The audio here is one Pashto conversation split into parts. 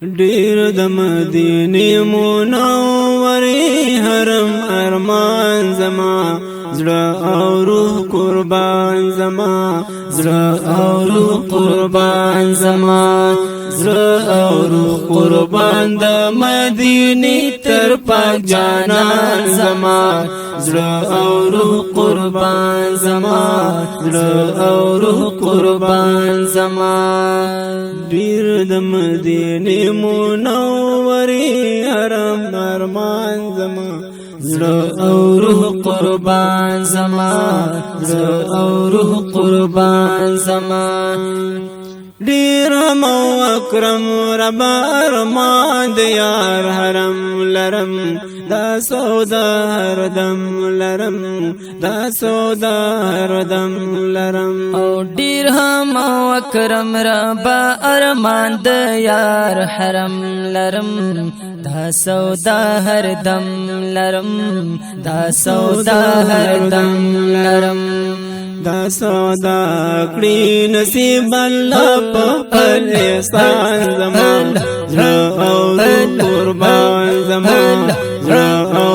ډیر د مدینه منورې حرم ارمان زما زړه او روح قربان زما زړه او روح قربان زما زړه او روح قربان د مدینه تر پاک جانان زما زړه او روح قربان زما زړه او روح قربان زما ډیر د مدینه منورې حرم ارمان زما زړه او روح قربان زما زړه او روح قربان زما ډیر مو اکرم رب ارمان د یار حرم لرم دا سودا هردم لرم دا سودا هردم لرم او ډیر هم اکرم رب ارمان د یار حرم لرم دا سودا هردم لرم دا سودا هردم لرم دا سودا کړی نصیب الله په احسان زمان زړه او قربان زمان زړه او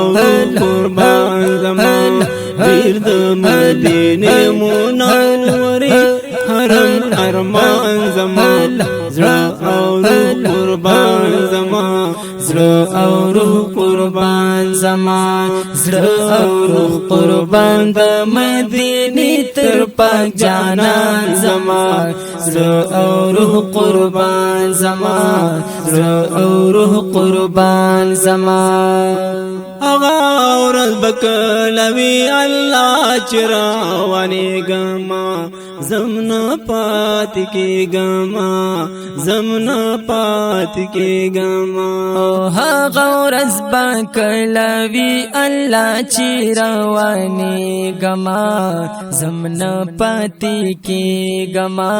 قربان زمان ډیر د مدینه منورې حرم ارمان زمان زړه او قربان زمان زړه او روح قربان زمان زړه او روح قربان د مدینه تر پاک جانان زمان زړه او روح قربان زمان زړه او روح قربان زمان اغا ورځ بکلوي الله چرواني ګما زمنا پات کې ګما زمنا پات کې ګما هغه ورځ بکلوي الله چرواني ګما زمنا پات کې ګما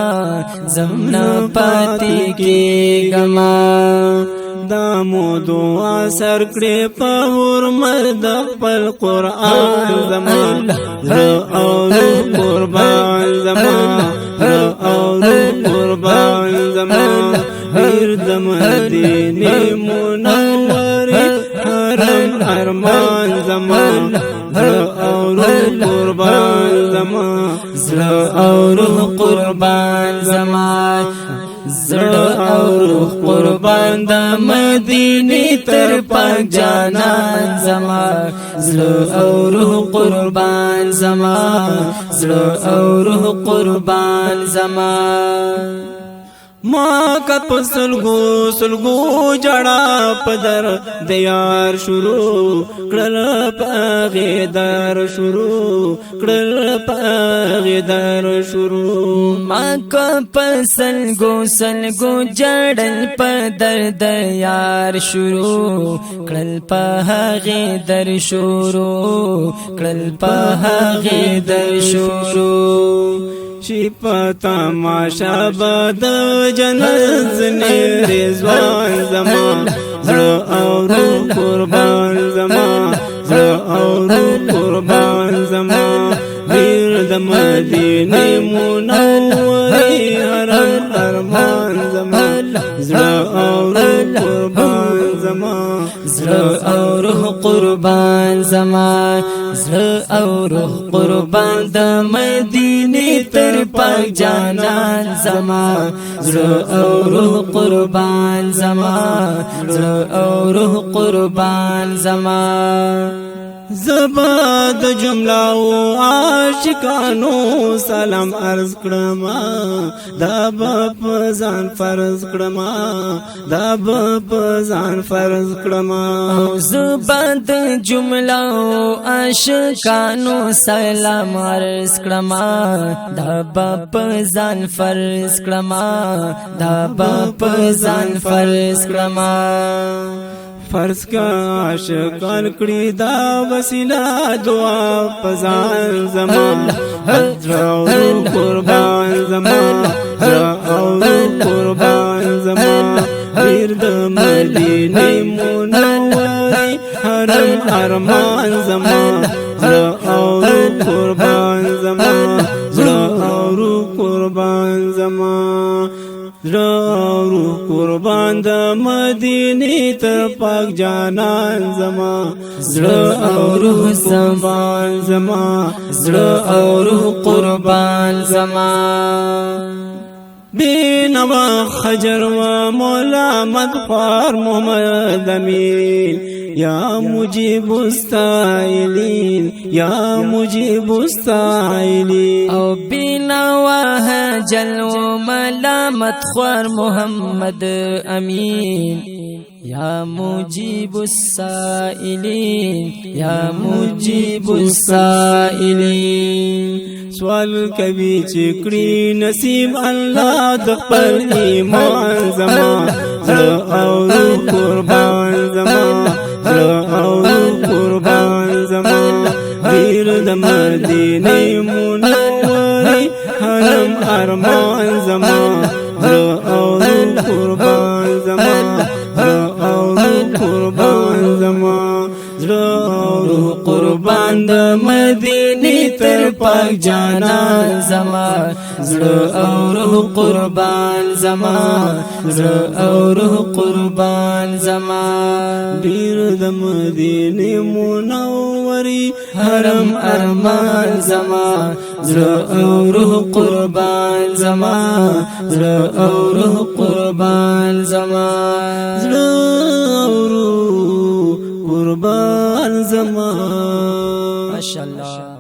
زمنا پات کې ګما دامو دعا سر کړې په حرمت د خپل قرآن زمان زړه او قربان زمان زړه او قربان زمان ډیر د مدینه منورې حرم ارمان زمان زړه او قربان زمان زړه او قربان زمان زړه او روح قربان د مدینه تر پاک جانان زما زړه او روح قربان زما زړه او روح قربان زما ما کا پسلګو سلګو جړه پدر د یار شروع کړل پاغه در شروع کړل پاغه در شروع ما کا پسلګو سلګو جړل پدر د یار شروع کړل پاغه در شروع کړل پاغه در شروع شي پتا ماشا بد جنت زنه رضوان زمان زړه او روح قربان زمان زړه او روح قربان زمان ډیر د مدینه منورې حرم ارمان زمان زړه او روح قربان زمان زړه او روح قربان زمان زړه او روح قربان د مدینه تر پاک جانان زمان زړه او روح قربان زمان زړه او روح قربان زمان زباد جمله او عاشقانو سلام عرض کړم دا په ځان فرض کړم دا په ځان فرض کړم زباد جمله او عاشقانو سلام عرض کړم دا په ځان فرض کړم دا په ځان فرض کړم فرض کا عاشقان کړي دا وسیله دعا پزان زمان زړه قربان زمان زړه قربان زمان ډیر د مدینه منورې حرم ارمان زمان زړه قربان زمان زړه قربان زمان زړه قربان قربان د مدینه تر پاک جانان زما زړه او روح قربان زما زړه او روح قربان زما بینوا خجر و مولا مدخوار محمد امین یا مجیب السائلین یا مجیب السائلین او بینوا جلو ملامت خوار محمد امین یا مجیب السائلین یا مجیب السائلین سوال کبھی چکڑی نصیب اللہ دخل ایمان زما زړه او روح قربان زما زړه او روح قربان زما ویر د مدینه منورې حرم ارمان زما زړه او روح قربان زما زړه او روح قربان زما زړه او روح قربان د مدینه تر پاک جانان زما زړه او روح قربان زما زړه او روح قربان زما ډیر د مدینه منورې حرم ارمان زما زړه او روح قربان زما زړه او روح قربان زما زړه او روح قربان زما ماشاءالله.